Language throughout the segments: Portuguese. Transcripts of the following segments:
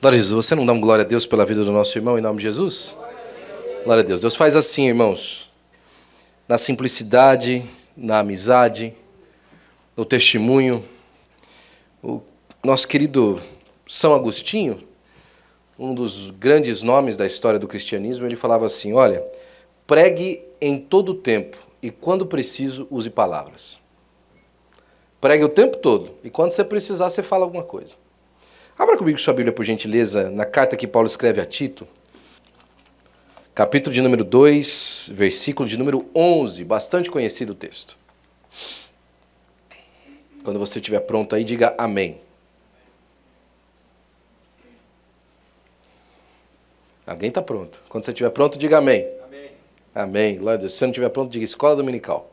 Glória a Jesus. Você não dá um glória a Deus pela vida do nosso irmão em nome de Jesus? Glória a Deus. Deus faz assim, irmãos. Na simplicidade, na amizade, no testemunho. O nosso querido São Agostinho, um dos grandes nomes da história do cristianismo, ele falava assim, olha, pregue em todo o tempo e quando preciso, use palavras. Pregue o tempo todo e quando você precisar, você fala alguma coisa. Abra comigo sua Bíblia, por gentileza, na carta que Paulo escreve a Tito, capítulo de número 2, versículo de número 11, bastante conhecido o texto. Quando você estiver pronto aí, diga amém. Alguém está pronto. Quando você estiver pronto, diga amém. Amém. Amém. Glória a Deus. Se você não estiver pronto, diga escola dominical.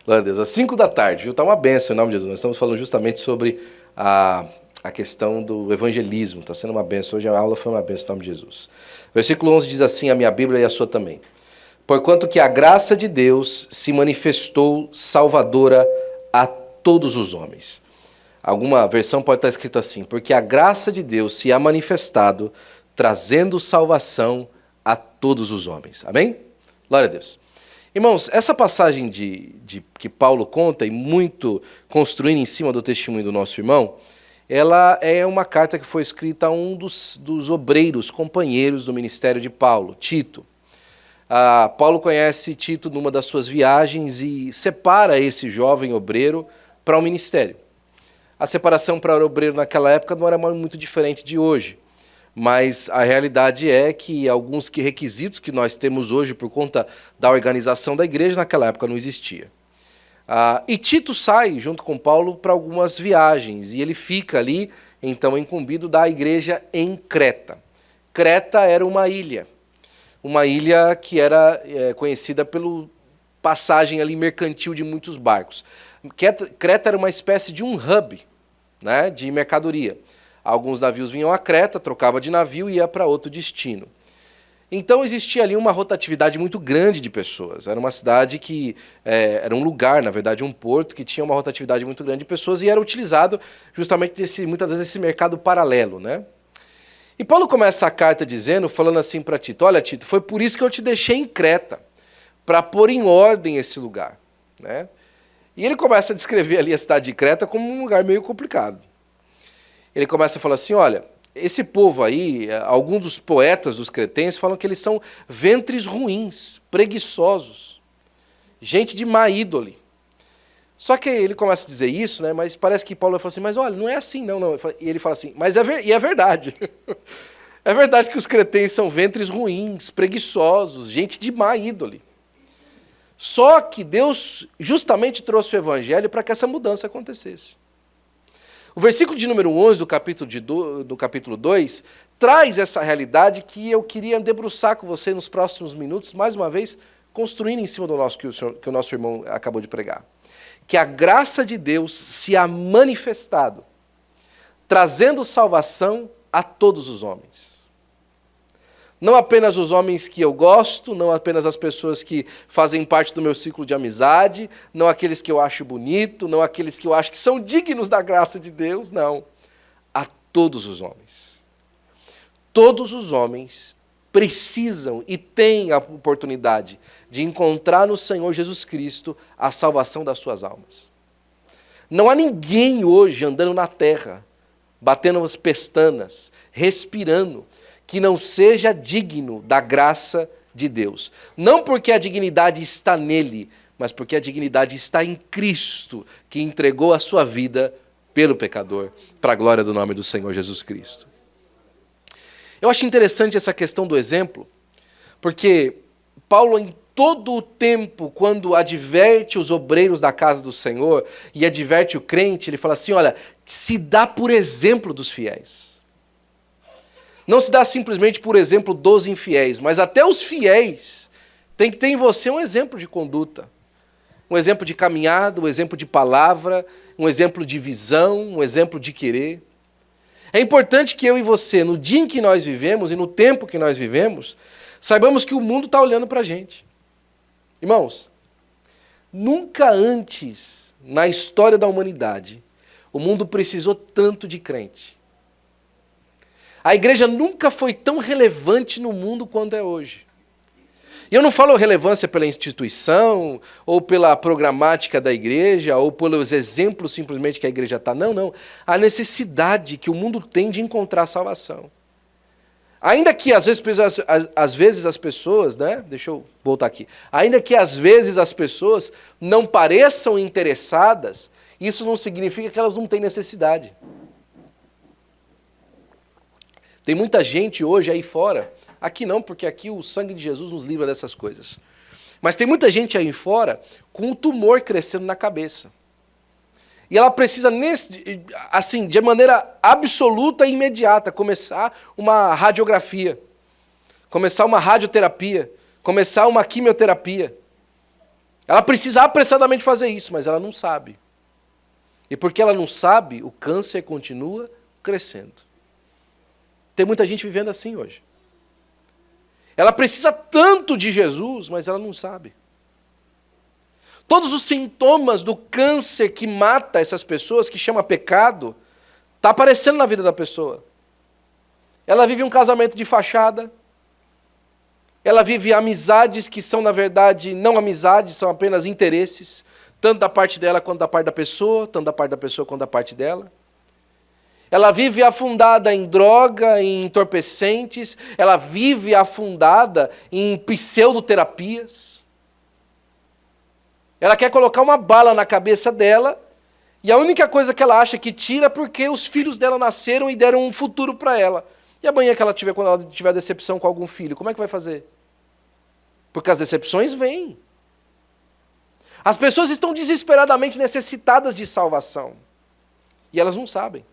Glória a Deus. Às 5 da tarde, viu? Está uma bênção em nome de Jesus. Nós estamos falando justamente sobre a questão do evangelismo. Está sendo uma bênção. Hoje a aula foi uma bênção em nome de Jesus. Versículo 11 diz assim, a minha Bíblia e a sua também. Porquanto que a graça de Deus se manifestou salvadora a todos os homens. Alguma versão pode estar escrito assim, porque a graça de Deus se há manifestado, trazendo salvação a todos os homens. Amém? Glória a Deus. Irmãos, essa passagem que Paulo conta, e muito construindo em cima do testemunho do nosso irmão, ela é uma carta que foi escrita a um dos obreiros, companheiros do ministério de Paulo, Tito. Paulo conhece Tito numa das suas viagens e separa esse jovem obreiro para o ministério. A separação para o obreiro naquela época não era muito diferente de hoje, mas a realidade é que alguns requisitos que nós temos hoje por conta da organização da igreja naquela época não existia. E Tito sai junto com Paulo para algumas viagens e ele fica ali, então, incumbido da igreja em Creta. Creta era uma ilha que era conhecida pela passagem ali mercantil de muitos barcos. Creta era uma espécie de um hub, né, de mercadoria. Alguns navios vinham a Creta, trocava de navio e ia para outro destino. Então existia ali uma rotatividade muito grande de pessoas. Era uma cidade que era um lugar, na verdade, um porto que tinha uma rotatividade muito grande de pessoas e era utilizado justamente muitas vezes esse mercado paralelo, né? E Paulo começa a carta falando assim para Tito, olha Tito, foi por isso que eu te deixei em Creta, para pôr em ordem esse lugar, né? E ele começa a descrever ali a cidade de Creta como um lugar meio complicado. Ele começa a falar assim, olha, esse povo aí, alguns dos poetas dos cretenses falam que eles são ventres ruins, preguiçosos, gente de má índole. Só que ele começa a dizer isso, né, mas parece que Paulo vai falar assim, mas olha, não é assim não. E ele fala assim, mas é verdade. É verdade que os cretenses são ventres ruins, preguiçosos, gente de má índole. Só que Deus justamente trouxe o evangelho para que essa mudança acontecesse. O versículo de número 11 do capítulo 2 traz essa realidade que eu queria debruçar com você nos próximos minutos, mais uma vez, construindo em cima do que o nosso irmão acabou de pregar. Que a graça de Deus se há manifestado, trazendo salvação a todos os homens. Não apenas os homens que eu gosto, não apenas as pessoas que fazem parte do meu ciclo de amizade, não aqueles que eu acho bonito, não aqueles que eu acho que são dignos da graça de Deus, não. A todos os homens. Todos os homens precisam e têm a oportunidade de encontrar no Senhor Jesus Cristo a salvação das suas almas. Não há ninguém hoje andando na terra, batendo as pestanas, respirando, que não seja digno da graça de Deus. Não porque a dignidade está nele, mas porque a dignidade está em Cristo, que entregou a sua vida pelo pecador, para a glória do nome do Senhor Jesus Cristo. Eu acho interessante essa questão do exemplo, porque Paulo, em todo o tempo, quando adverte os obreiros da casa do Senhor e adverte o crente, ele fala assim, olha, se dá por exemplo dos fiéis. Não se dá simplesmente por exemplo dos infiéis, mas até os fiéis têm que ter em você um exemplo de conduta, um exemplo de caminhada, um exemplo de palavra, um exemplo de visão, um exemplo de querer. É importante que eu e você, no dia em que nós vivemos e no tempo que nós vivemos, saibamos que o mundo está olhando para a gente. Irmãos, nunca antes na história da humanidade o mundo precisou tanto de crente. A igreja nunca foi tão relevante no mundo quanto é hoje. E eu não falo relevância pela instituição, ou pela programática da igreja, ou pelos exemplos simplesmente que a igreja está. Não, não. A necessidade que o mundo tem de encontrar salvação. Ainda que às vezes as pessoas, né? Deixa eu voltar aqui. Ainda que às vezes as pessoas não pareçam interessadas, isso não significa que elas não têm necessidade. Tem muita gente hoje aí fora, aqui não, porque aqui o sangue de Jesus nos livra dessas coisas. Mas tem muita gente aí fora com um tumor crescendo na cabeça. E ela precisa, assim, de maneira absoluta e imediata, começar uma radiografia, começar uma radioterapia, começar uma quimioterapia. Ela precisa apressadamente fazer isso, mas ela não sabe. E porque ela não sabe, o câncer continua crescendo. Tem muita gente vivendo assim hoje. Ela precisa tanto de Jesus, mas ela não sabe. Todos os sintomas do câncer que mata essas pessoas, que chama pecado, está aparecendo na vida da pessoa. Ela vive um casamento de fachada. Ela vive amizades que são, na verdade, não amizades, são apenas interesses, tanto da parte dela quanto da parte da pessoa, tanto da parte da pessoa quanto da parte dela. Ela vive afundada em droga, em entorpecentes, ela vive afundada em pseudoterapias. Ela quer colocar uma bala na cabeça dela, e a única coisa que ela acha que tira é porque os filhos dela nasceram e deram um futuro para ela. E amanhã que quando ela tiver decepção com algum filho, como é que vai fazer? Porque as decepções vêm. As pessoas estão desesperadamente necessitadas de salvação. E elas não sabem.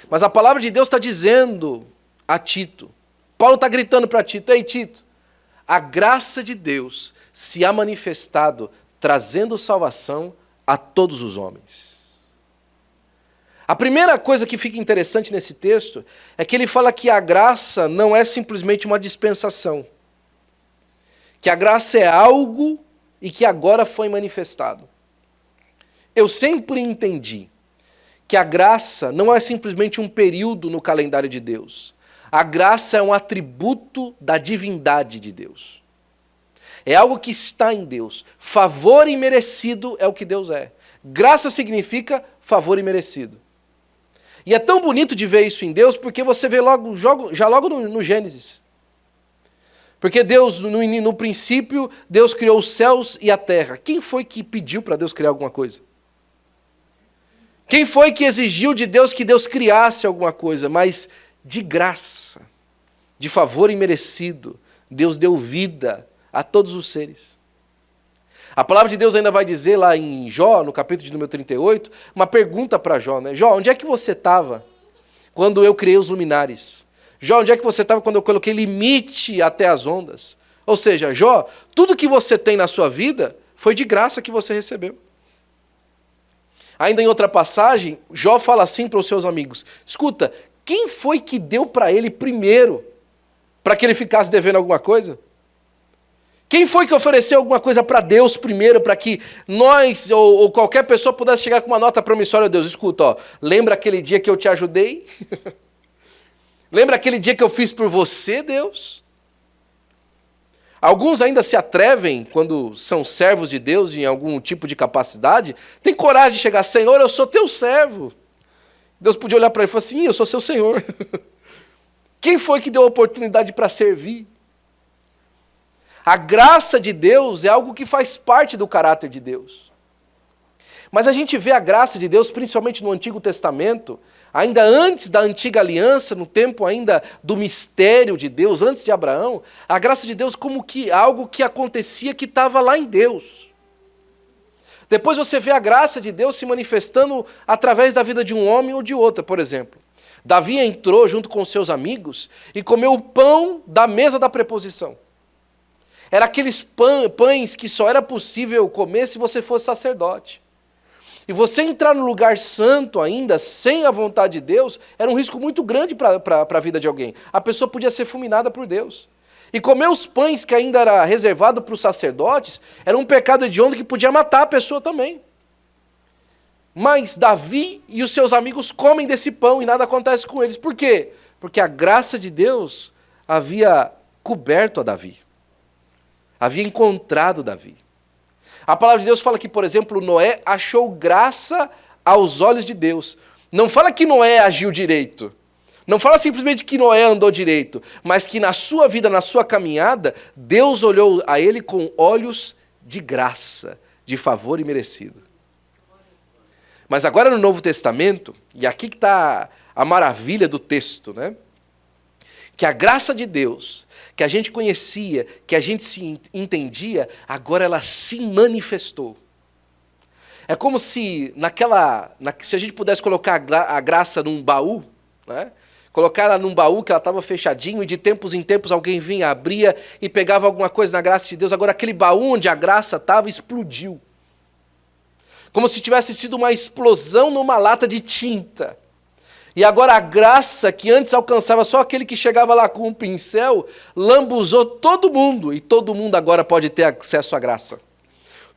Mas a palavra de Deus está dizendo a Tito, Paulo está gritando para Tito, ei Tito, a graça de Deus se há manifestado, trazendo salvação a todos os homens. A primeira coisa que fica interessante nesse texto é que ele fala que a graça não é simplesmente uma dispensação. Que a graça é algo e que agora foi manifestado. Eu sempre entendi que a graça não é simplesmente um período no calendário de Deus. A graça é um atributo da divindade de Deus. É algo que está em Deus. Favor imerecido é o que Deus é. Graça significa favor imerecido. E é tão bonito de ver isso em Deus, porque você vê já logo no Gênesis. Porque Deus, no princípio, Deus criou os céus e a terra. Quem foi que pediu para Deus criar alguma coisa? Quem foi que exigiu de Deus que Deus criasse alguma coisa? Mas de graça, de favor imerecido, Deus deu vida a todos os seres. A palavra de Deus ainda vai dizer lá em Jó, no capítulo de número 38, uma pergunta para Jó, né? Jó, onde é que você estava quando eu criei os luminares? Jó, onde é que você estava quando eu coloquei limite até as ondas? Ou seja, Jó, tudo que você tem na sua vida foi de graça que você recebeu. Ainda em outra passagem, Jó fala assim para os seus amigos, escuta, quem foi que deu para ele primeiro, para que ele ficasse devendo alguma coisa? Quem foi que ofereceu alguma coisa para Deus primeiro, para que nós ou qualquer pessoa pudesse chegar com uma nota promissória a Deus? Escuta, ó, lembra aquele dia que eu te ajudei? Lembra aquele dia que eu fiz por você, Deus? Alguns ainda se atrevem, quando são servos de Deus em algum tipo de capacidade, tem coragem de chegar, Senhor, eu sou teu servo. Deus podia olhar para ele e falar assim, eu sou seu Senhor. Quem foi que deu a oportunidade para servir? A graça de Deus é algo que faz parte do caráter de Deus. Mas a gente vê a graça de Deus, principalmente no Antigo Testamento, ainda antes da antiga aliança, no tempo ainda do mistério de Deus, antes de Abraão, a graça de Deus como que algo que acontecia que estava lá em Deus. Depois você vê a graça de Deus se manifestando através da vida de um homem ou de outra, por exemplo. Davi entrou junto com seus amigos e comeu o pão da mesa da preposição. Era aqueles pães que só era possível comer se você fosse sacerdote. E você entrar no lugar santo ainda, sem a vontade de Deus, era um risco muito grande para a vida de alguém. A pessoa podia ser fulminada por Deus. E comer os pães que ainda era reservado para os sacerdotes, era um pecado hediondo que podia matar a pessoa também. Mas Davi e os seus amigos comem desse pão e nada acontece com eles. Por quê? Porque a graça de Deus havia coberto a Davi. Havia encontrado Davi. A palavra de Deus fala que, por exemplo, Noé achou graça aos olhos de Deus. Não fala que Noé agiu direito. Não fala simplesmente que Noé andou direito, mas que na sua vida, na sua caminhada, Deus olhou a ele com olhos de graça, de favor imerecido. Mas agora no Novo Testamento, e aqui que está a maravilha do texto, né? Que a graça de Deus, que a gente conhecia, que a gente se entendia, agora ela se manifestou. É como se se a gente pudesse colocar a graça num baú, né? Colocar ela num baú que ela estava fechadinho e de tempos em tempos alguém vinha, abria e pegava alguma coisa na graça de Deus. Agora aquele baú onde a graça estava explodiu. Como se tivesse sido uma explosão numa lata de tinta. E agora a graça que antes alcançava só aquele que chegava lá com um pincel, lambuzou todo mundo. E todo mundo agora pode ter acesso à graça.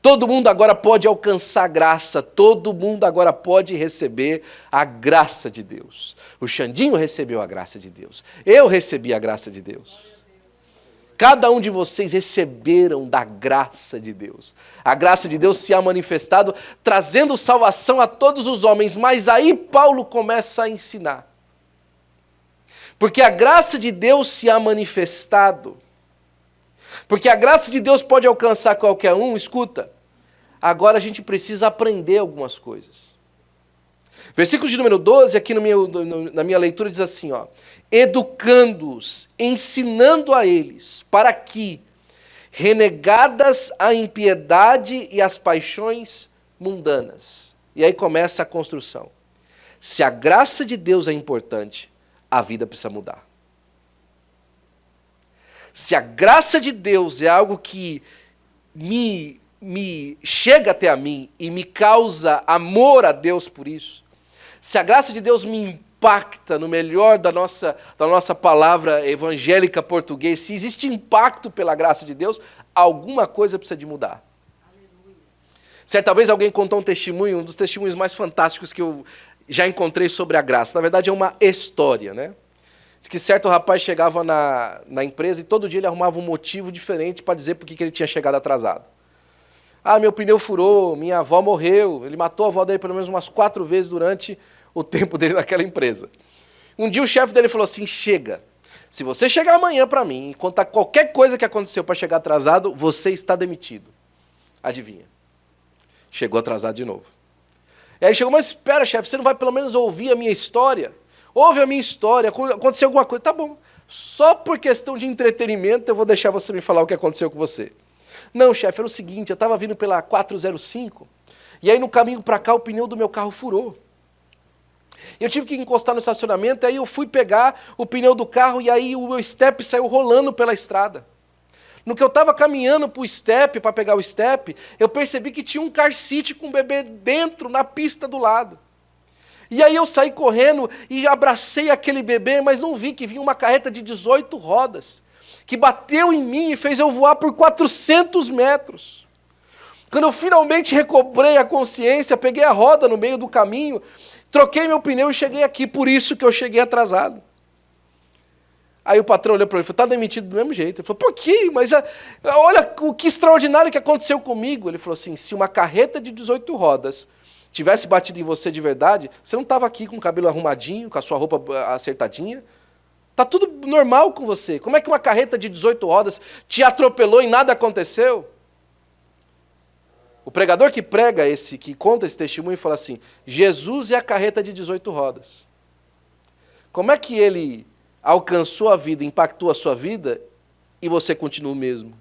Todo mundo agora pode alcançar graça, todo mundo agora pode receber a graça de Deus. O Xandinho recebeu a graça de Deus, eu recebi a graça de Deus. Cada um de vocês receberam da graça de Deus. A graça de Deus se há manifestado, trazendo salvação a todos os homens. Mas aí Paulo começa a ensinar. Porque a graça de Deus se há manifestado. Porque a graça de Deus pode alcançar qualquer um, escuta. Agora a gente precisa aprender algumas coisas. Versículo de número 12, aqui na minha leitura, diz assim, ó, educando-os, ensinando a eles, para que, renegadas a impiedade e as paixões mundanas. E aí começa a construção. Se a graça de Deus é importante, a vida precisa mudar. Se a graça de Deus é algo que me chega até a mim e me causa amor a Deus por isso, se a graça de Deus me impacta no melhor da nossa palavra evangélica português, se existe impacto pela graça de Deus, alguma coisa precisa de mudar. Aleluia. Certa vez alguém contou um testemunho, um dos testemunhos mais fantásticos que eu já encontrei sobre a graça. Na verdade é uma história, né? Diz que certo rapaz chegava na empresa e todo dia ele arrumava um motivo diferente para dizer por que ele tinha chegado atrasado. Ah, meu pneu furou, minha avó morreu. Ele matou a avó dele pelo menos umas 4 vezes durante o tempo dele naquela empresa. Um dia o chefe dele falou assim, chega, se você chegar amanhã para mim e contar qualquer coisa que aconteceu para chegar atrasado, você está demitido. Adivinha? Chegou atrasado de novo. E aí chegou, mas espera, chefe, você não vai pelo menos ouvir a minha história? Ouve a minha história, aconteceu alguma coisa. Tá bom, só por questão de entretenimento eu vou deixar você me falar o que aconteceu com você. Não, chefe, era o seguinte, eu estava vindo pela 405, e aí no caminho para cá o pneu do meu carro furou. Eu tive que encostar no estacionamento, aí eu fui pegar o pneu do carro, e aí o meu step saiu rolando pela estrada. No que eu estava caminhando para o step, para pegar o step, eu percebi que tinha um car seat com um bebê dentro, na pista do lado. E aí eu saí correndo e abracei aquele bebê, mas não vi que vinha uma carreta de 18 rodas, que bateu em mim e fez eu voar por 400 metros. Quando eu finalmente recobrei a consciência, peguei a roda no meio do caminho, troquei meu pneu e cheguei aqui, por isso que eu cheguei atrasado. Aí o patrão olhou para ele e falou, está demitido do mesmo jeito. Ele falou, por quê? Mas olha o que extraordinário que aconteceu comigo. Ele falou assim, se uma carreta de 18 rodas tivesse batido em você de verdade, você não estava aqui com o cabelo arrumadinho, com a sua roupa acertadinha. Está tudo normal com você. Como é que uma carreta de 18 rodas te atropelou e nada aconteceu? O pregador que prega que conta esse testemunho, fala assim, Jesus é a carreta de 18 rodas. Como é que ele alcançou a vida, impactou a sua vida, e você continua o mesmo?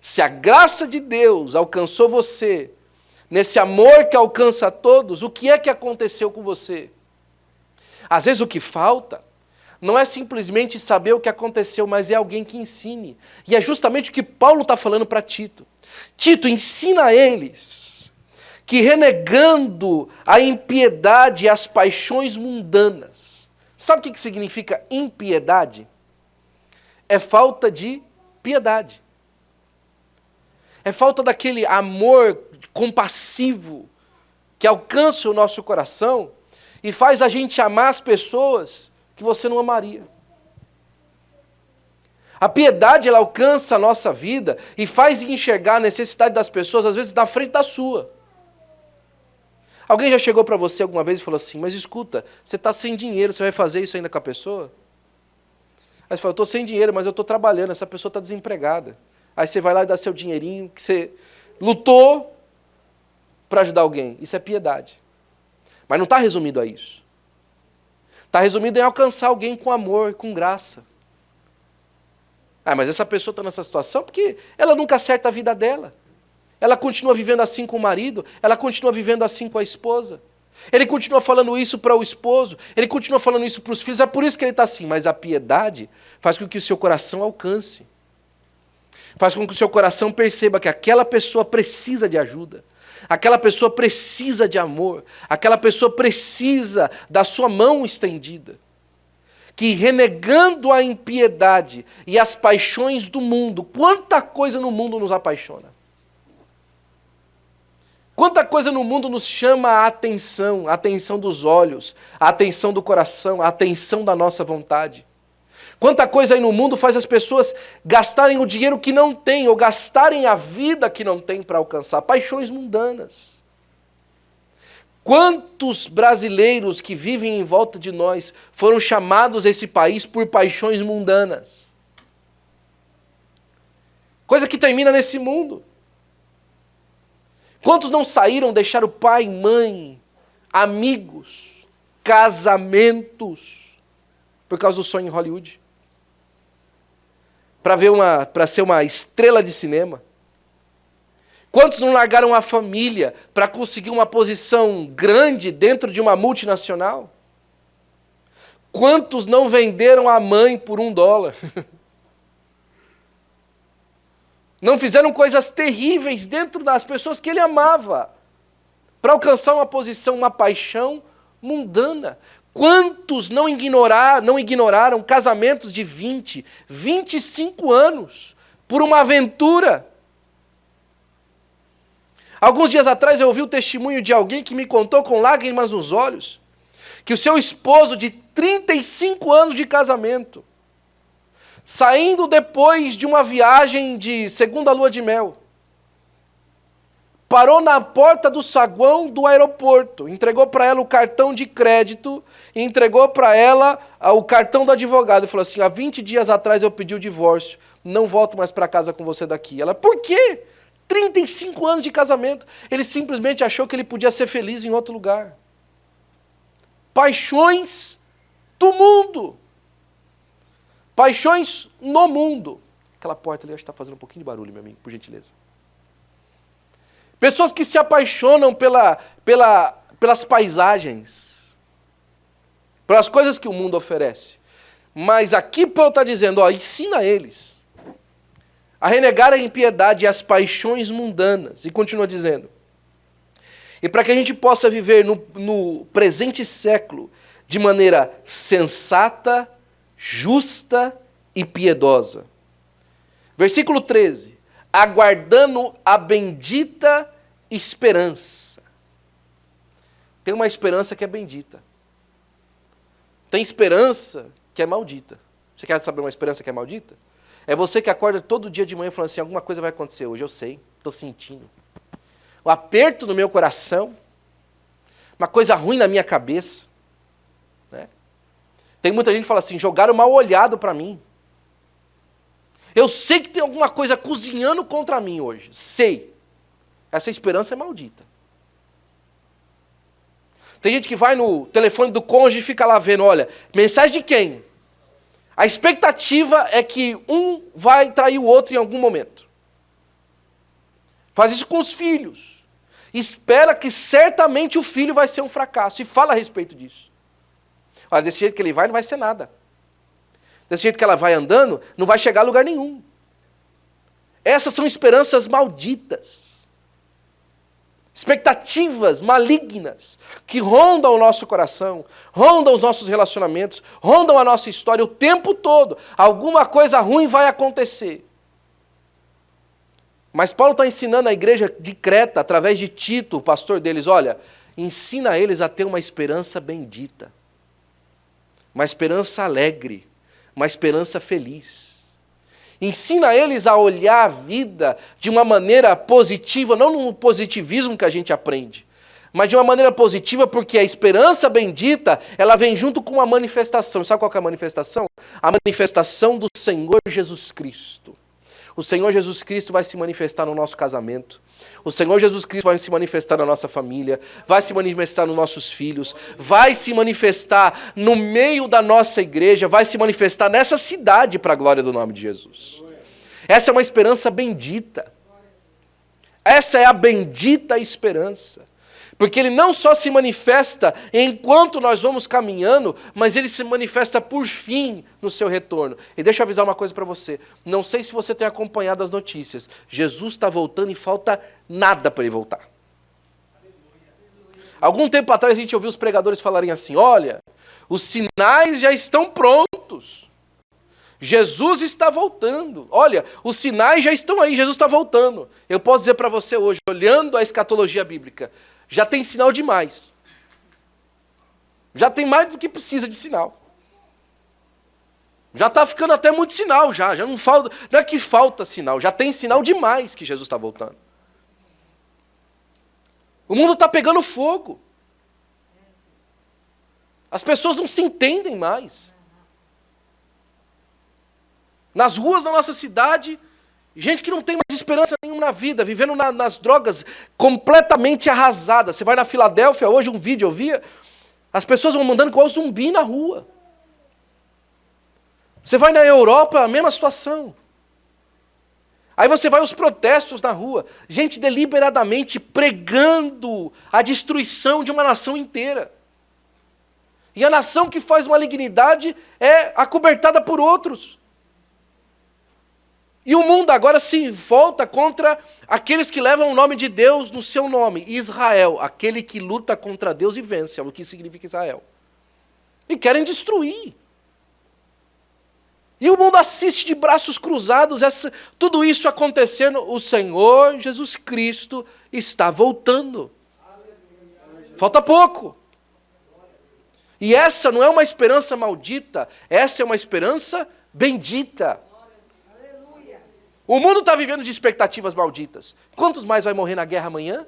Se a graça de Deus alcançou você, nesse amor que alcança a todos, o que é que aconteceu com você? Às vezes o que falta não é simplesmente saber o que aconteceu, mas é alguém que ensine. E é justamente o que Paulo está falando para Tito. Tito, ensina a eles que renegando a impiedade e as paixões mundanas. Sabe o que significa impiedade? É falta de piedade. É falta daquele amor compassivo que alcança o nosso coração e faz a gente amar as pessoas que você não amaria. A piedade, ela alcança a nossa vida e faz enxergar a necessidade das pessoas, às vezes, na frente da sua. Alguém já chegou para você alguma vez e falou assim, mas escuta, você está sem dinheiro, você vai fazer isso ainda com a pessoa? Aí você fala, eu estou sem dinheiro, mas eu estou trabalhando, essa pessoa está desempregada. Aí você vai lá e dá seu dinheirinho, que você lutou para ajudar alguém. Isso é piedade. Mas não está resumido a isso. Está resumido em alcançar alguém com amor, com graça. Ah, mas essa pessoa está nessa situação porque ela nunca acerta a vida dela. Ela continua vivendo assim com o marido, ela continua vivendo assim com a esposa. Ele continua falando isso para o esposo, ele continua falando isso para os filhos, é por isso que ele está assim. Mas a piedade faz com que o seu coração alcance. Faz com que o seu coração perceba que aquela pessoa precisa de ajuda. Aquela pessoa precisa de amor. Aquela pessoa precisa da sua mão estendida. Que renegando a impiedade e as paixões do mundo, quanta coisa no mundo nos apaixona. Quanta coisa no mundo nos chama a atenção dos olhos, a atenção do coração, a atenção da nossa vontade. Quanta coisa aí no mundo faz as pessoas gastarem o dinheiro que não têm, ou gastarem a vida que não têm para alcançar. Paixões mundanas. Quantos brasileiros que vivem em volta de nós foram chamados a esse país por paixões mundanas? Coisa que termina nesse mundo. Quantos não saíram, deixaram pai, mãe, amigos, casamentos, por causa do sonho em Hollywood? Para ser uma estrela de cinema? Quantos não largaram a família para conseguir uma posição grande dentro de uma multinacional? Quantos não venderam a mãe por $1? Não fizeram coisas terríveis dentro das pessoas que ele amava para alcançar uma posição, uma paixão mundana? Quantos não ignoraram casamentos de 20, 25 anos por uma aventura? Alguns dias atrás eu ouvi o testemunho de alguém que me contou com lágrimas nos olhos que o seu esposo de 35 anos de casamento, saindo depois de uma viagem de segunda lua de mel, parou na porta do saguão do aeroporto, entregou para ela o cartão de crédito e entregou para ela o cartão do advogado e falou assim, há 20 dias atrás eu pedi o divórcio, não volto mais para casa com você daqui. Ela, por quê? 35 anos de casamento. Ele simplesmente achou que ele podia ser feliz em outro lugar. Paixões do mundo. Paixões no mundo. Aquela porta ali, acho que está fazendo um pouquinho de barulho, meu amigo, por gentileza. Pessoas que se apaixonam pelas paisagens, pelas coisas que o mundo oferece. Mas aqui Paulo está dizendo, ó, ensina eles a renegar a impiedade e as paixões mundanas. E continua dizendo, e para que a gente possa viver no presente século de maneira sensata, justa e piedosa. Versículo 13. Aguardando a bendita esperança. Tem uma esperança que é bendita. Tem esperança que é maldita. Você quer saber uma esperança que é maldita? É você que acorda todo dia de manhã falando assim, alguma coisa vai acontecer hoje, eu sei, estou sentindo. Um aperto no meu coração, uma coisa ruim na minha cabeça. Né? Tem muita gente que fala assim, jogaram mal olhado para mim. Eu sei que tem alguma coisa cozinhando contra mim hoje. Sei. Essa esperança é maldita. Tem gente que vai no telefone do cônjuge e fica lá vendo, olha, mensagem de quem? A expectativa é que um vai trair o outro em algum momento. Faz isso com os filhos. Espera que certamente o filho vai ser um fracasso. E fala a respeito disso. Olha, desse jeito que ele vai, não vai ser nada. Desse jeito que ela vai andando, não vai chegar a lugar nenhum. Essas são esperanças malditas. Expectativas malignas que rondam o nosso coração, rondam os nossos relacionamentos, rondam a nossa história o tempo todo. Alguma coisa ruim vai acontecer. Mas Paulo está ensinando a igreja de Creta, através de Tito, o pastor deles, olha, ensina eles a ter uma esperança bendita, uma esperança alegre, uma esperança feliz. Ensina eles a olhar a vida de uma maneira positiva, não no positivismo que a gente aprende, mas de uma maneira positiva, porque a esperança bendita, ela vem junto com uma manifestação. Sabe qual que é a manifestação? A manifestação do Senhor Jesus Cristo. O Senhor Jesus Cristo vai se manifestar no nosso casamento. O Senhor Jesus Cristo vai se manifestar na nossa família, vai se manifestar nos nossos filhos, vai se manifestar no meio da nossa igreja, vai se manifestar nessa cidade para a glória do nome de Jesus. Essa é uma esperança bendita. Essa é a bendita esperança. Porque ele não só se manifesta enquanto nós vamos caminhando, mas ele se manifesta por fim no seu retorno. E deixa eu avisar uma coisa para você. Não sei se você tem acompanhado as notícias. Jesus está voltando e falta nada para ele voltar. Algum tempo atrás a gente ouviu os pregadores falarem assim, olha, os sinais já estão prontos. Jesus está voltando. Olha, os sinais já estão aí, Jesus está voltando. Eu posso dizer para você hoje, olhando a escatologia bíblica, já tem sinal demais. Já tem mais do que precisa de sinal. Já está ficando até muito sinal, já não falta, não é que falta sinal, já tem sinal demais que Jesus está voltando. O mundo está pegando fogo. As pessoas não se entendem mais. Nas ruas da nossa cidade, gente que não tem mais esperança nenhuma na vida, vivendo nas drogas, completamente arrasada. Você vai na Filadélfia, hoje um vídeo eu via, as pessoas vão mandando igual zumbi na rua. Você vai na Europa, a mesma situação. Aí você vai aos protestos na rua, gente deliberadamente pregando a destruição de uma nação inteira. E a nação que faz malignidade é acobertada por outros. E o mundo agora se volta contra aqueles que levam o nome de Deus no seu nome. Israel, aquele que luta contra Deus e vence, é o que significa Israel. E querem destruir. E o mundo assiste de braços cruzados, tudo isso acontecendo. O Senhor Jesus Cristo está voltando. Falta pouco. E essa não é uma esperança maldita, essa é uma esperança bendita. O mundo está vivendo de expectativas malditas. Quantos mais vai morrer na guerra amanhã?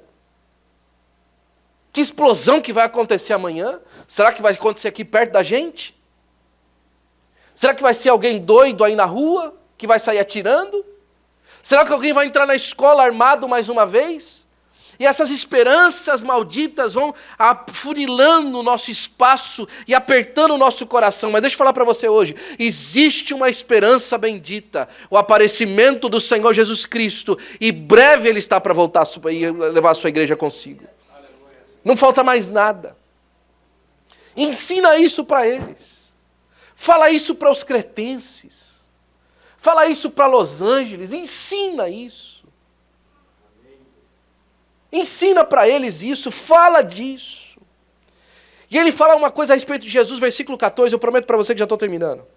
Que explosão que vai acontecer amanhã? Será que vai acontecer aqui perto da gente? Será que vai ser alguém doido aí na rua, que vai sair atirando? Será que alguém vai entrar na escola armado mais uma vez? E essas esperanças malditas vão afunilando o nosso espaço e apertando o nosso coração. Mas deixa eu falar para você hoje, existe uma esperança bendita, o aparecimento do Senhor Jesus Cristo, e breve Ele está para voltar e levar a sua igreja consigo. Não falta mais nada. Ensina isso para eles. Fala isso para os cretenses. Fala isso para Los Angeles. Ensina isso. Ensina para eles isso, fala disso. E ele fala uma coisa a respeito de Jesus, versículo 14, eu prometo para você que já estou terminando.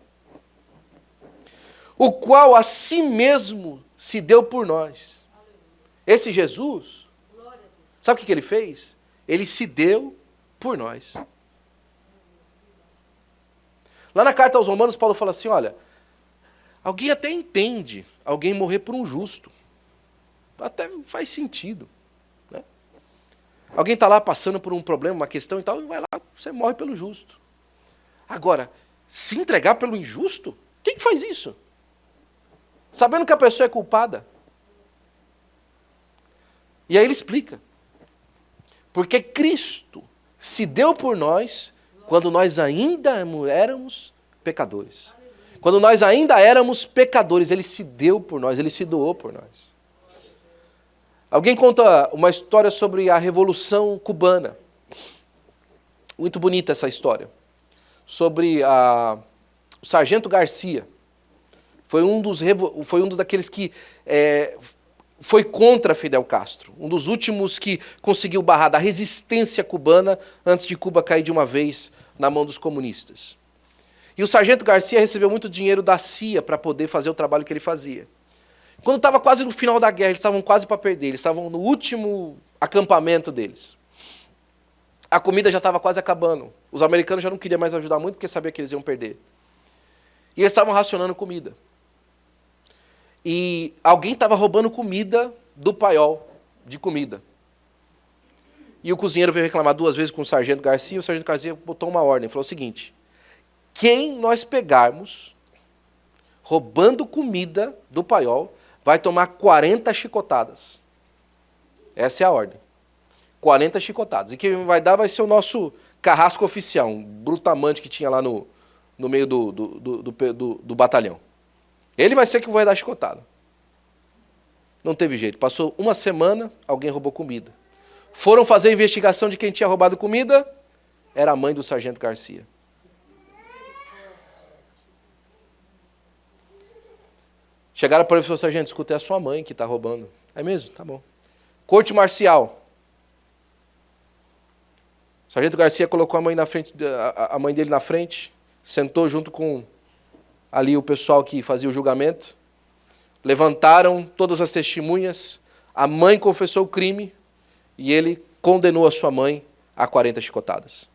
O qual a si mesmo se deu por nós. Esse Jesus, sabe o que ele fez? Ele se deu por nós. Lá na carta aos Romanos, Paulo fala assim, olha, alguém até entende alguém morrer por um justo. Até faz sentido. Alguém está lá passando por um problema, uma questão e tal, e vai lá, você morre pelo justo. Agora, se entregar pelo injusto? Quem faz isso? Sabendo que a pessoa é culpada. E aí ele explica. Porque Cristo se deu por nós quando nós ainda éramos pecadores. Quando nós ainda éramos pecadores, Ele se deu por nós, Ele se doou por nós. Alguém conta uma história sobre a Revolução Cubana. Muito bonita essa história. Sobre o Sargento Garcia. Foi um dos daqueles que foi contra Fidel Castro. Um dos últimos que conseguiu barrar da resistência cubana antes de Cuba cair de uma vez na mão dos comunistas. E o Sargento Garcia recebeu muito dinheiro da CIA para poder fazer o trabalho que ele fazia. Quando estava quase no final da guerra, eles estavam quase para perder, eles estavam no último acampamento deles. A comida já estava quase acabando. Os americanos já não queriam mais ajudar muito porque sabiam que eles iam perder. E eles estavam racionando comida. E alguém estava roubando comida do paiol de comida. E o cozinheiro veio reclamar 2 vezes com o sargento Garcia. O sargento Garcia botou uma ordem. Falou o seguinte: quem nós pegarmos roubando comida do paiol vai tomar 40 chicotadas. Essa é a ordem. 40 chicotadas. E quem vai dar vai ser o nosso carrasco oficial, um brutamante que tinha lá no meio do batalhão. Ele vai ser que vai dar chicotada. Não teve jeito. Passou 1 semana, alguém roubou comida. Foram fazer a investigação de quem tinha roubado comida, era a mãe do sargento Garcia. Chegaram para ele e falaram: sargento, escuta, é a sua mãe que está roubando. É mesmo? Tá bom. Corte marcial. O sargento Garcia colocou a mãe dele na frente, sentou junto com ali o pessoal que fazia o julgamento, levantaram todas as testemunhas, a mãe confessou o crime e ele condenou a sua mãe a 40 chicotadas.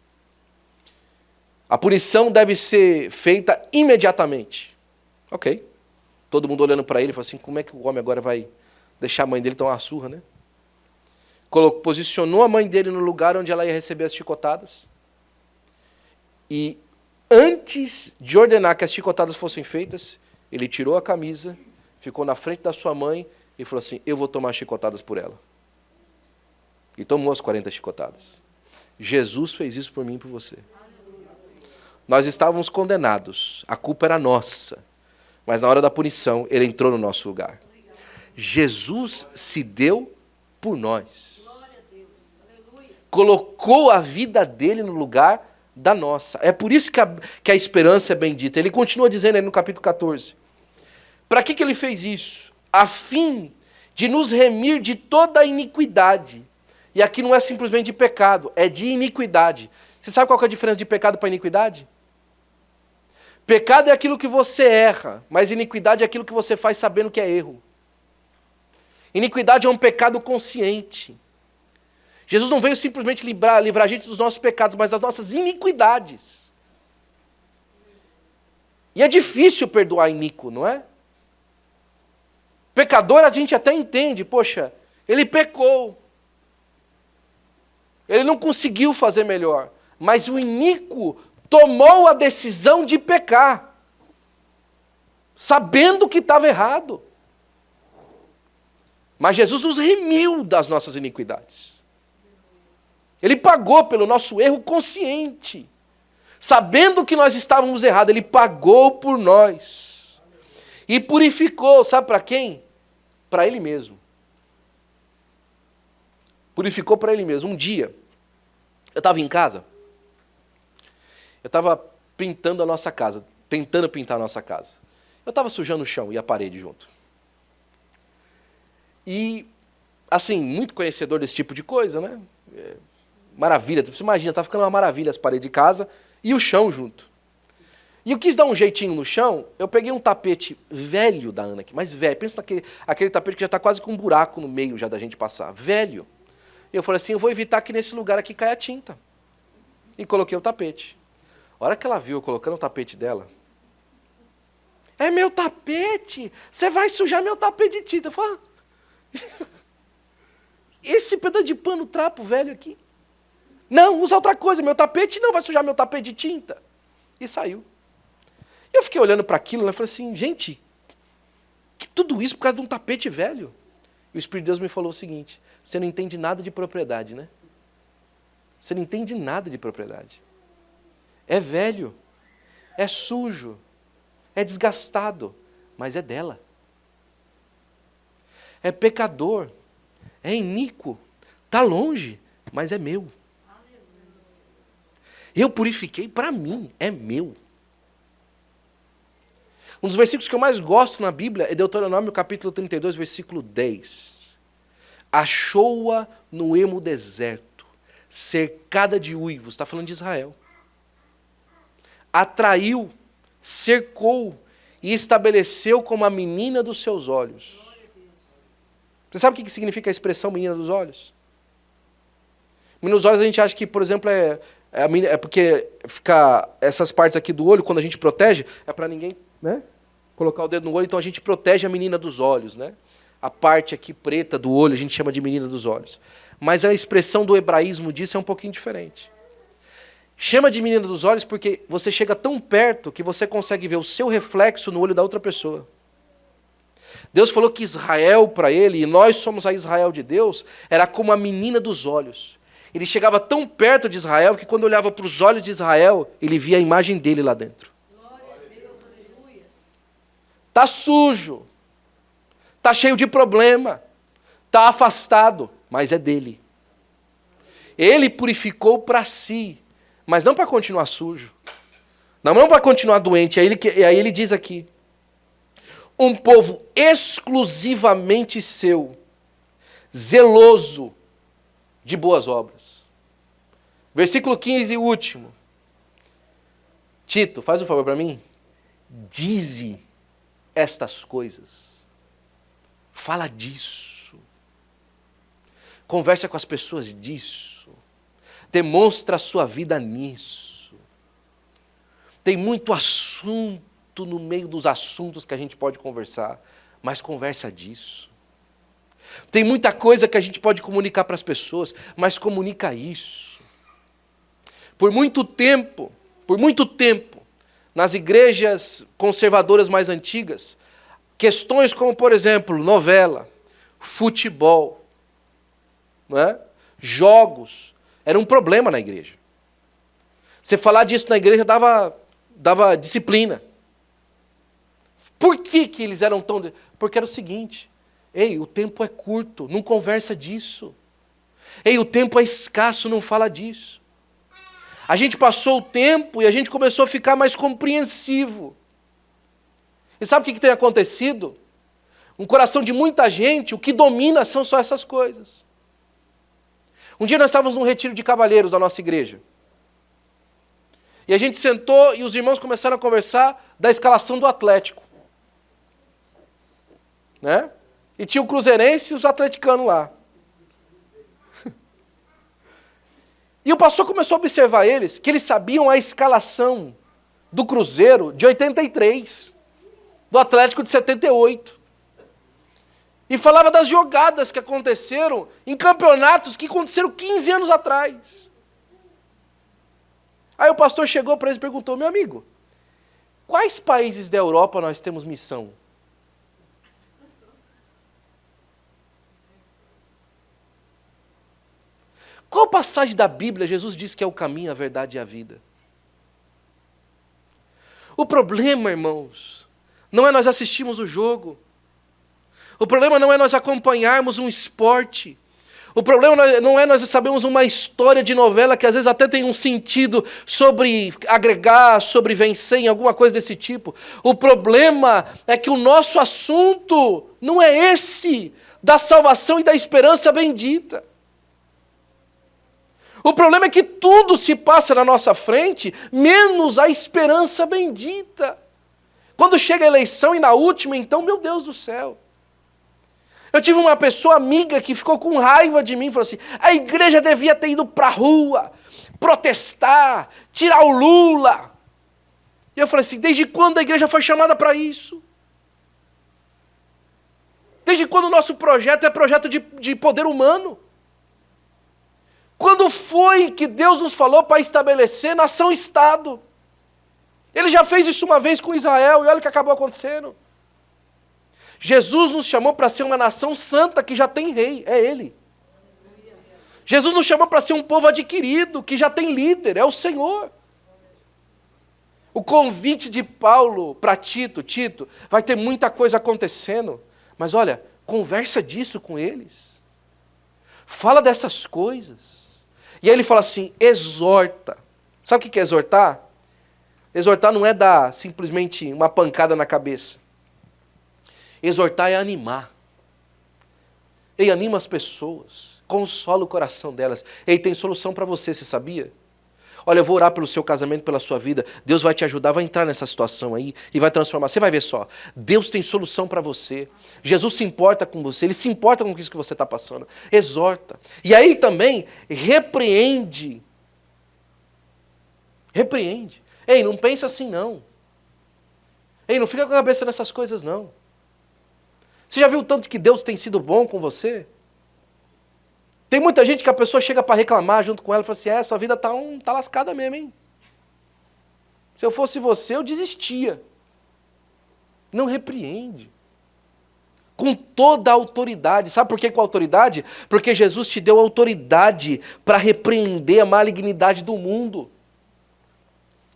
A punição deve ser feita imediatamente. Ok. Todo mundo olhando para ele e falou assim: como é que o homem agora vai deixar a mãe dele tomar uma surra, né? Posicionou a mãe dele no lugar onde ela ia receber as chicotadas. E antes de ordenar que as chicotadas fossem feitas, ele tirou a camisa, ficou na frente da sua mãe e falou assim: eu vou tomar chicotadas por ela. E tomou as 40 chicotadas. Jesus fez isso por mim e por você. Nós estávamos condenados, a culpa era nossa. Mas na hora da punição, ele entrou no nosso lugar. Jesus se deu por nós. Colocou a vida dele no lugar da nossa. É por isso que a esperança é bendita. Ele continua dizendo aí no capítulo 14. Para que ele fez isso? A fim de nos remir de toda a iniquidade. E aqui não é simplesmente de pecado, é de iniquidade. Você sabe qual que é a diferença de pecado para iniquidade? Pecado é aquilo que você erra, mas iniquidade é aquilo que você faz sabendo que é erro. Iniquidade é um pecado consciente. Jesus não veio simplesmente livrar a gente dos nossos pecados, mas das nossas iniquidades. E é difícil perdoar iníquo, não é? Pecador a gente até entende, poxa, ele pecou. Ele não conseguiu fazer melhor. Mas o iníquo tomou a decisão de pecar, sabendo que estava errado. Mas Jesus nos remiu das nossas iniquidades. Ele pagou pelo nosso erro consciente. Sabendo que nós estávamos errados, ele pagou por nós. E purificou, sabe para quem? Para ele mesmo. Purificou para ele mesmo. Um dia, eu estava em casa, eu estava pintando a nossa casa, tentando pintar a nossa casa. Eu estava sujando o chão e a parede junto. E, assim, muito conhecedor desse tipo de coisa, né? Maravilha, você imagina, tá ficando uma maravilha as paredes de casa e o chão junto. E eu quis dar um jeitinho no chão, eu peguei um tapete velho da Ana aqui, mas velho, pensa aquele tapete que já está quase com um buraco no meio já da gente passar, velho. E eu falei assim, eu vou evitar que nesse lugar aqui caia tinta. E coloquei o tapete. A hora que ela viu eu colocando o tapete dela, é meu tapete, você vai sujar meu tapete de tinta. Eu falei, esse pedaço de pano trapo velho aqui. Não, usa outra coisa, meu tapete não vai sujar meu tapete de tinta. E saiu. E eu fiquei olhando para aquilo e falei assim, gente, que tudo isso por causa de um tapete velho? E o Espírito de Deus me falou o seguinte, você não entende nada de propriedade, né? Você não entende nada de propriedade. É velho, é sujo, é desgastado, mas é dela. É pecador, é iníquo, está longe, mas é meu. Eu purifiquei para mim, é meu. Um dos versículos que eu mais gosto na Bíblia é Deuteronômio capítulo 32, versículo 10. Achou-a no ermo deserto, cercada de uivos, está falando de Israel. Atraiu, cercou e estabeleceu como a menina dos seus olhos. Você sabe o que significa a expressão menina dos olhos? Menina dos olhos a gente acha que, por exemplo, é porque fica essas partes aqui do olho, quando a gente protege, é para ninguém, né, colocar o dedo no olho, então a gente protege a menina dos olhos, né? A parte aqui preta do olho a gente chama de menina dos olhos. Mas a expressão do hebraísmo disso é um pouquinho diferente. Chama de menina dos olhos porque você chega tão perto que você consegue ver o seu reflexo no olho da outra pessoa. Deus falou que Israel para ele, e nós somos a Israel de Deus, era como a menina dos olhos. Ele chegava tão perto de Israel que quando olhava para os olhos de Israel, ele via a imagem dele lá dentro. Está sujo, está cheio de problema, está afastado, mas é dele. Ele purificou para si, mas não para continuar sujo, não para continuar doente. E aí ele diz aqui, um povo exclusivamente seu, zeloso de boas obras. Versículo 15 e último. Tito, faz um favor para mim. Dize estas coisas. Fala disso. Conversa com as pessoas disso. Demonstra a sua vida nisso. Tem muito assunto no meio dos assuntos que a gente pode conversar, mas conversa disso. Tem muita coisa que a gente pode comunicar para as pessoas, mas comunica isso. Por muito tempo, nas igrejas conservadoras mais antigas, questões como, por exemplo, novela, futebol, né, jogos, era um problema na igreja. Você falar disso na igreja dava disciplina. Por que eles eram tão... Porque era o seguinte, ei, o tempo é curto, não conversa disso. Ei, o tempo é escasso, não fala disso. A gente passou o tempo e a gente começou a ficar mais compreensivo. E sabe o que tem acontecido? No coração de muita gente, o que domina são só essas coisas. Um dia nós estávamos num retiro de cavalheiros da nossa igreja. E a gente sentou e os irmãos começaram a conversar da escalação do Atlético. Né? E tinha o cruzeirense e os atleticanos lá. E o pastor começou a observar eles, que eles sabiam a escalação do Cruzeiro de 83, do Atlético de 78. E falava das jogadas que aconteceram em campeonatos que aconteceram 15 anos atrás. Aí o pastor chegou para eles e perguntou, meu amigo, quais países da Europa nós temos missão? Qual passagem da Bíblia Jesus diz que é o caminho, a verdade e a vida? O problema, irmãos, não é nós assistirmos o jogo. O problema não é nós acompanharmos um esporte. O problema não é nós sabermos uma história de novela que às vezes até tem um sentido sobre agregar, sobre vencer, em alguma coisa desse tipo. O problema é que o nosso assunto não é esse, da salvação e da esperança bendita. O problema é que tudo se passa na nossa frente, menos a esperança bendita. Quando chega a eleição e na última, então, meu Deus do céu. Eu tive uma pessoa amiga que ficou com raiva de mim e falou assim, a igreja devia ter ido para a rua, protestar, tirar o Lula. E eu falei assim, desde quando a igreja foi chamada para isso? Desde quando o nosso projeto é projeto de poder humano? Quando foi que Deus nos falou para estabelecer nação-estado? Ele já fez isso uma vez com Israel, e olha o que acabou acontecendo. Jesus nos chamou para ser uma nação santa que já tem rei, é Ele. Jesus nos chamou para ser um povo adquirido, que já tem líder, é o Senhor. O convite de Paulo para Tito, vai ter muita coisa acontecendo, mas olha, conversa disso com eles. Fala dessas coisas. E aí ele fala assim, exorta. Sabe o que é exortar? Exortar não é dar simplesmente uma pancada na cabeça. Exortar é animar. Ei, anima as pessoas. Consola o coração delas. Ei, tem solução para você, você sabia? Olha, eu vou orar pelo seu casamento, pela sua vida. Deus vai te ajudar, vai entrar nessa situação aí e vai transformar. Você vai ver só. Deus tem solução para você. Jesus se importa com você. Ele se importa com isso que você está passando. Exorta. E aí também, repreende. Repreende. Ei, não pensa assim não. Ei, não fica com a cabeça nessas coisas não. Você já viu o tanto que Deus tem sido bom com você? Tem muita gente que a pessoa chega para reclamar junto com ela e fala assim, sua vida tá lascada mesmo, hein? Se eu fosse você, eu desistia. Não repreende. Com toda a autoridade. Sabe por que com autoridade? Porque Jesus te deu autoridade para repreender a malignidade do mundo.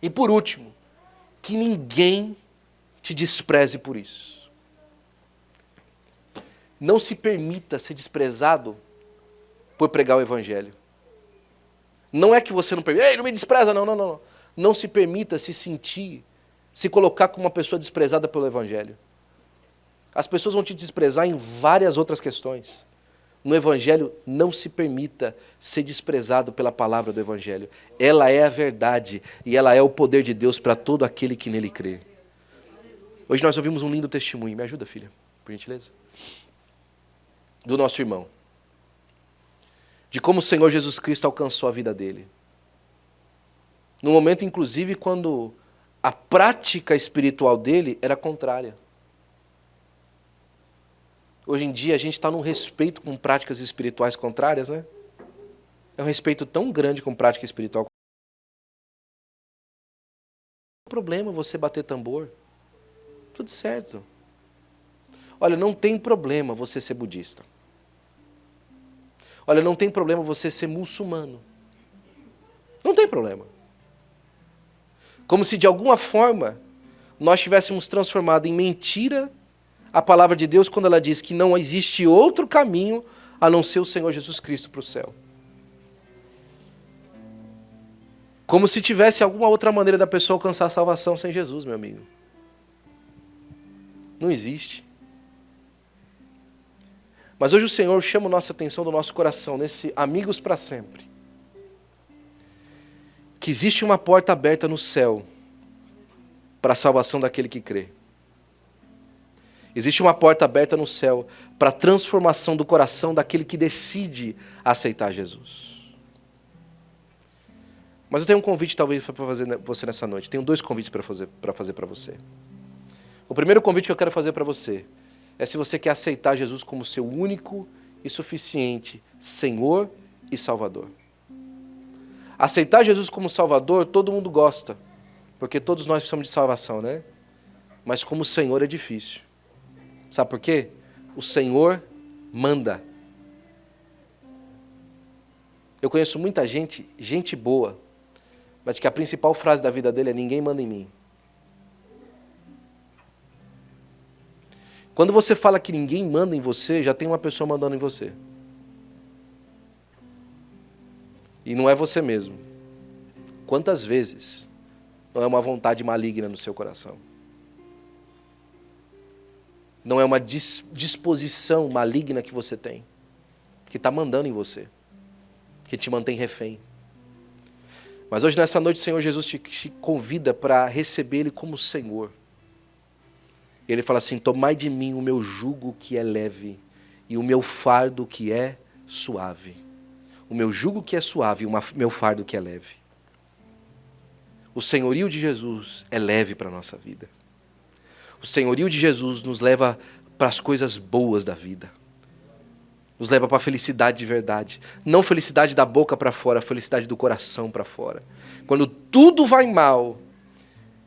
E por último, que ninguém te despreze por isso. Não se permita ser desprezado por pregar o evangelho. Não é que você não permita, ei, não me despreza, não. Não se permita se sentir, se colocar como uma pessoa desprezada pelo evangelho. As pessoas vão te desprezar em várias outras questões. No evangelho, não se permita ser desprezado pela palavra do evangelho. Ela é a verdade e ela é o poder de Deus para todo aquele que nele crê. Hoje nós ouvimos um lindo testemunho. Me ajuda, filha, por gentileza. Do nosso irmão. De como o Senhor Jesus Cristo alcançou a vida dele. No momento, inclusive, quando a prática espiritual dele era contrária. Hoje em dia, a gente está num respeito com práticas espirituais contrárias, né? É um respeito tão grande com prática espiritual. Não tem problema você bater tambor. Tudo certo. Olha, não tem problema você ser budista. Olha, não tem problema você ser muçulmano. Não tem problema. Como se de alguma forma nós tivéssemos transformado em mentira a palavra de Deus quando ela diz que não existe outro caminho a não ser o Senhor Jesus Cristo para o céu. Como se tivesse alguma outra maneira da pessoa alcançar a salvação sem Jesus, meu amigo. Não existe. Mas hoje o Senhor chama a nossa atenção do nosso coração, nesse Amigos para Sempre. Que existe uma porta aberta no céu para a salvação daquele que crê. Existe uma porta aberta no céu para a transformação do coração daquele que decide aceitar Jesus. Mas eu tenho um convite talvez para fazer você nessa noite. Tenho 2 convites para fazer para você. O primeiro convite que eu quero fazer para você é se você quer aceitar Jesus como seu único e suficiente Senhor e Salvador. Aceitar Jesus como Salvador, todo mundo gosta, porque todos nós precisamos de salvação, né? Mas como Senhor é difícil. Sabe por quê? O Senhor manda. Eu conheço muita gente, gente boa, mas que a principal frase da vida dele é ninguém manda em mim. Quando você fala que ninguém manda em você, já tem uma pessoa mandando em você. E não é você mesmo. Quantas vezes não é uma vontade maligna no seu coração? Não é uma disposição maligna que você tem, que está mandando em você, que te mantém refém. Mas hoje, nessa noite, o Senhor Jesus te convida para receber Ele como Senhor. Ele fala assim, tomai de mim o meu jugo que é leve e o meu fardo que é suave. O meu jugo que é suave e o meu fardo que é leve. O senhorio de Jesus é leve para a nossa vida. O senhorio de Jesus nos leva para as coisas boas da vida. Nos leva para a felicidade de verdade. Não felicidade da boca para fora, felicidade do coração para fora. Quando tudo vai mal,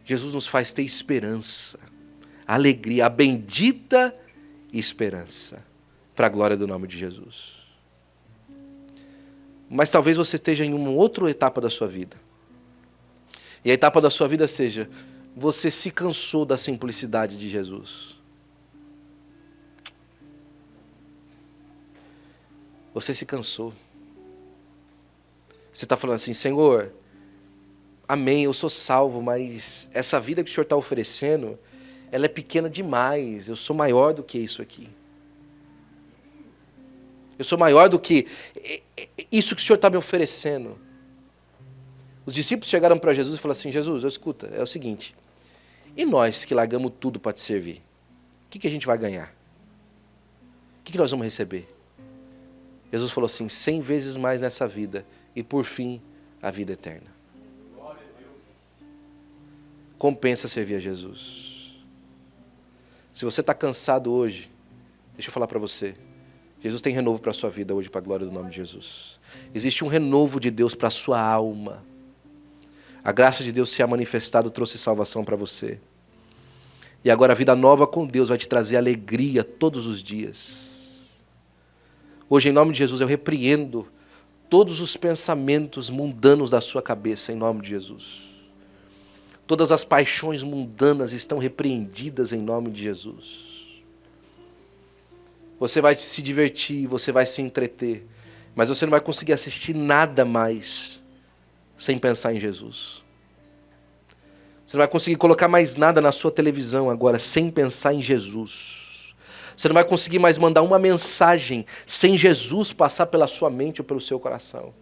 Jesus nos faz ter esperança. Alegria, a bendita esperança, para a glória do nome de Jesus. Mas talvez você esteja em uma outra etapa da sua vida. E a etapa da sua vida seja, você se cansou da simplicidade de Jesus. Você se cansou. Você está falando assim, Senhor, amém, eu sou salvo, mas essa vida que o Senhor está oferecendo, ela é pequena demais, eu sou maior do que isso aqui. Eu sou maior do que isso que o Senhor está me oferecendo. Os discípulos chegaram para Jesus e falaram assim, Jesus, escuta, é o seguinte, e nós que largamos tudo para te servir, o que a gente vai ganhar? O que nós vamos receber? Jesus falou assim, 100 vezes mais nessa vida, e por fim, a vida eterna. Compensa servir a Jesus. Se você está cansado hoje, deixa eu falar para você, Jesus tem renovo para a sua vida hoje, para a glória do nome de Jesus. Existe um renovo de Deus para a sua alma. A graça de Deus se há manifestado trouxe salvação para você. E agora a vida nova com Deus vai te trazer alegria todos os dias. Hoje, em nome de Jesus, eu repreendo todos os pensamentos mundanos da sua cabeça, em nome de Jesus. Todas as paixões mundanas estão repreendidas em nome de Jesus. Você vai se divertir, você vai se entreter, mas você não vai conseguir assistir nada mais sem pensar em Jesus. Você não vai conseguir colocar mais nada na sua televisão agora sem pensar em Jesus. Você não vai conseguir mais mandar uma mensagem sem Jesus passar pela sua mente ou pelo seu coração.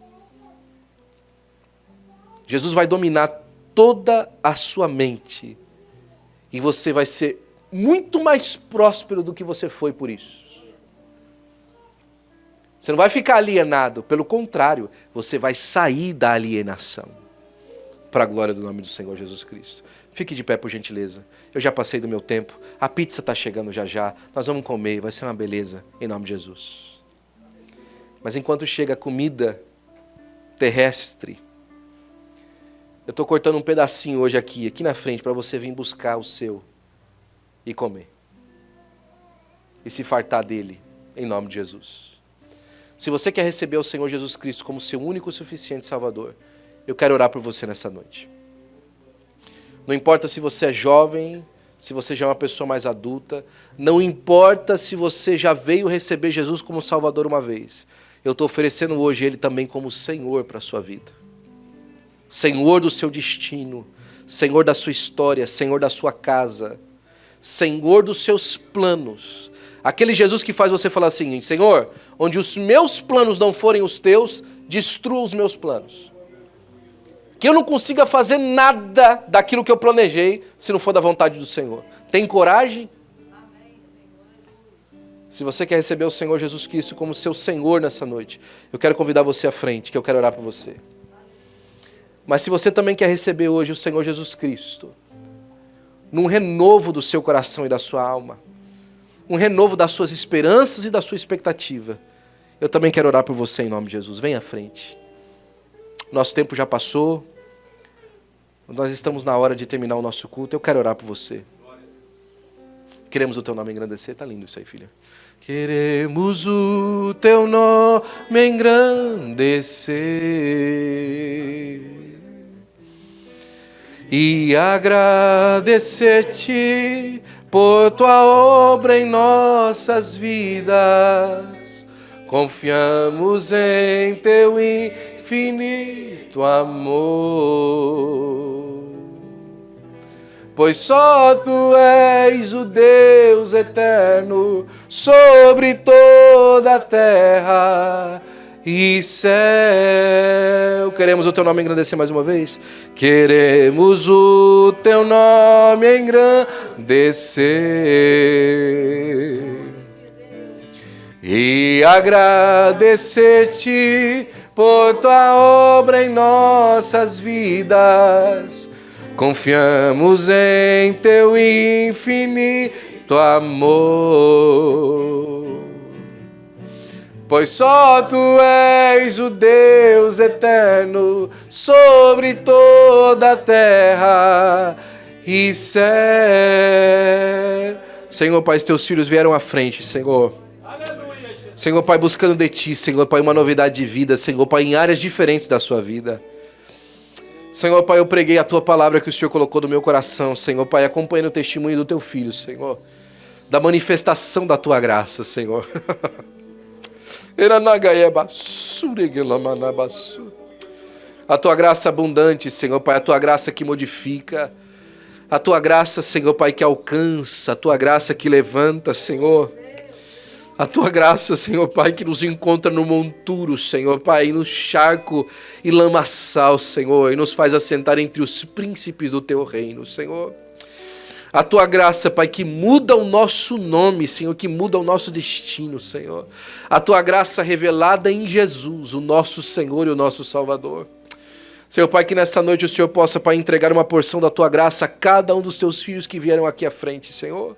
Jesus vai dominar toda a sua mente e você vai ser muito mais próspero do que você foi por isso. Você não vai ficar alienado, pelo contrário, você vai sair da alienação. Para a glória do nome do Senhor Jesus Cristo. Fique de pé, por gentileza. Eu já passei do meu tempo. A pizza está chegando já já. Nós vamos comer, vai ser uma beleza, em nome de Jesus. Mas enquanto chega a comida terrestre, eu estou cortando um pedacinho hoje aqui na frente, para você vir buscar o seu e comer. E se fartar dele, em nome de Jesus. Se você quer receber o Senhor Jesus Cristo como seu único e suficiente Salvador, eu quero orar por você nessa noite. Não importa se você é jovem, se você já é uma pessoa mais adulta, não importa se você já veio receber Jesus como Salvador uma vez, eu estou oferecendo hoje Ele também como Senhor para a sua vida. Senhor do seu destino, Senhor da sua história, Senhor da sua casa, Senhor dos seus planos. Aquele Jesus que faz você falar assim, Senhor, onde os meus planos não forem os teus, destrua os meus planos. Que eu não consiga fazer nada daquilo que eu planejei, se não for da vontade do Senhor. Tem coragem? Se você quer receber o Senhor Jesus Cristo como seu Senhor nessa noite, eu quero convidar você à frente, que eu quero orar por você. Mas se você também quer receber hoje o Senhor Jesus Cristo, num renovo do seu coração e da sua alma, um renovo das suas esperanças e da sua expectativa, eu também quero orar por você em nome de Jesus. Vem à frente. Nosso tempo já passou. Nós estamos na hora de terminar o nosso culto. Eu quero orar por você. Queremos o teu nome engrandecer. Está lindo isso aí, filha. Queremos o teu nome engrandecer e agradecer-te por tua obra em nossas vidas. Confiamos em teu infinito amor, pois só tu és o Deus eterno sobre toda a terra e céu. Queremos o teu nome engrandecer mais uma vez. Queremos o teu nome engrandecer e agradecer-te por tua obra em nossas vidas. Confiamos em teu infinito amor, pois só tu és o Deus eterno sobre toda a terra e céu. Senhor, Pai, os teus filhos vieram à frente, Senhor. Senhor, Pai, buscando de Ti, Senhor, Pai, uma novidade de vida, Senhor, Pai, em áreas diferentes da sua vida. Senhor, Pai, eu preguei a Tua palavra que o Senhor colocou no meu coração, Senhor, Pai, acompanhando o testemunho do Teu Filho, Senhor, da manifestação da Tua graça, Senhor. A Tua graça abundante, Senhor, Pai, a Tua graça que modifica, a Tua graça, Senhor, Pai, que alcança, a Tua graça que levanta, Senhor. A tua graça, Senhor Pai, que nos encontra no monturo, Senhor Pai, no charco e lamaçal, Senhor, e nos faz assentar entre os príncipes do teu reino, Senhor. A tua graça, Pai, que muda o nosso nome, Senhor, que muda o nosso destino, Senhor. A tua graça revelada em Jesus, o nosso Senhor e o nosso Salvador. Senhor Pai, que nessa noite o Senhor possa, Pai, entregar uma porção da tua graça a cada um dos teus filhos que vieram aqui à frente, Senhor.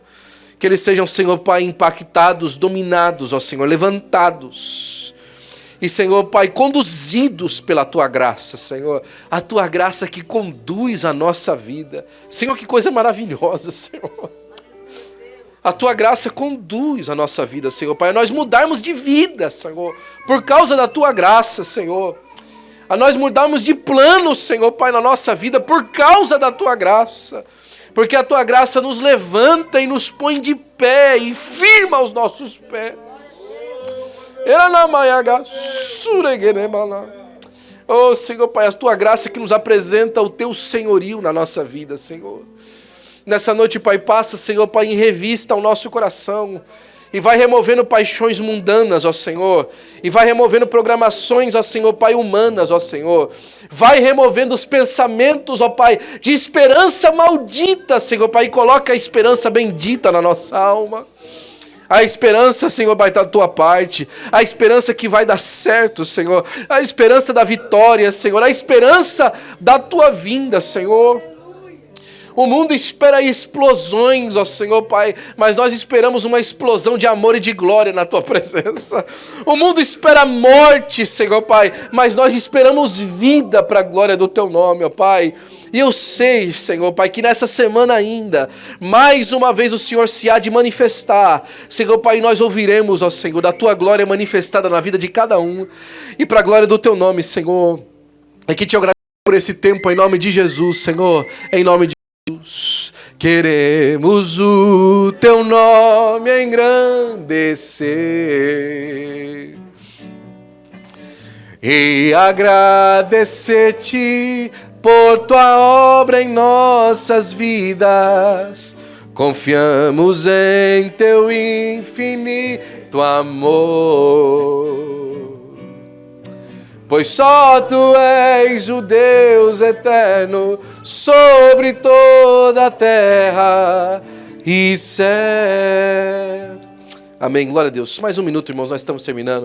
Que eles sejam, Senhor Pai, impactados, dominados, ó Senhor, levantados. E, Senhor Pai, conduzidos pela tua graça, Senhor. A tua graça que conduz a nossa vida. Senhor, que coisa maravilhosa, Senhor. A tua graça conduz a nossa vida, Senhor Pai. A nós mudarmos de vida, Senhor, por causa da tua graça, Senhor. A nós mudarmos de plano, Senhor Pai, na nossa vida por causa da tua graça. Porque a tua graça nos levanta e nos põe de pé e firma os nossos pés. Oh, Senhor Pai, a tua graça que nos apresenta o teu senhorio na nossa vida, Senhor. Nessa noite, Pai, passa, Senhor Pai, em revista ao nosso coração. E vai removendo paixões mundanas, ó Senhor. E vai removendo programações, ó Senhor Pai, humanas, ó Senhor. Vai removendo os pensamentos, ó Pai, de esperança maldita, Senhor Pai. E coloca a esperança bendita na nossa alma. A esperança, Senhor, vai estar da tua parte. A esperança que vai dar certo, Senhor. A esperança da vitória, Senhor. A esperança da tua vinda, Senhor. O mundo espera explosões, ó Senhor Pai, mas nós esperamos uma explosão de amor e de glória na tua presença. O mundo espera morte, Senhor Pai, mas nós esperamos vida para a glória do teu nome, ó Pai. E eu sei, Senhor Pai, que nessa semana ainda, mais uma vez o Senhor se há de manifestar. Senhor Pai, nós ouviremos, ó Senhor, da tua glória manifestada na vida de cada um. E para a glória do teu nome, Senhor, é que te agradeço por esse tempo, em nome de Jesus, Senhor, em nome de queremos o teu nome engrandecer e agradecer-te por tua obra em nossas vidas. Confiamos em teu infinito amor. Pois só tu és o Deus eterno sobre toda a terra e céu. Amém, glória a Deus. Mais um minuto, irmãos, nós estamos terminando.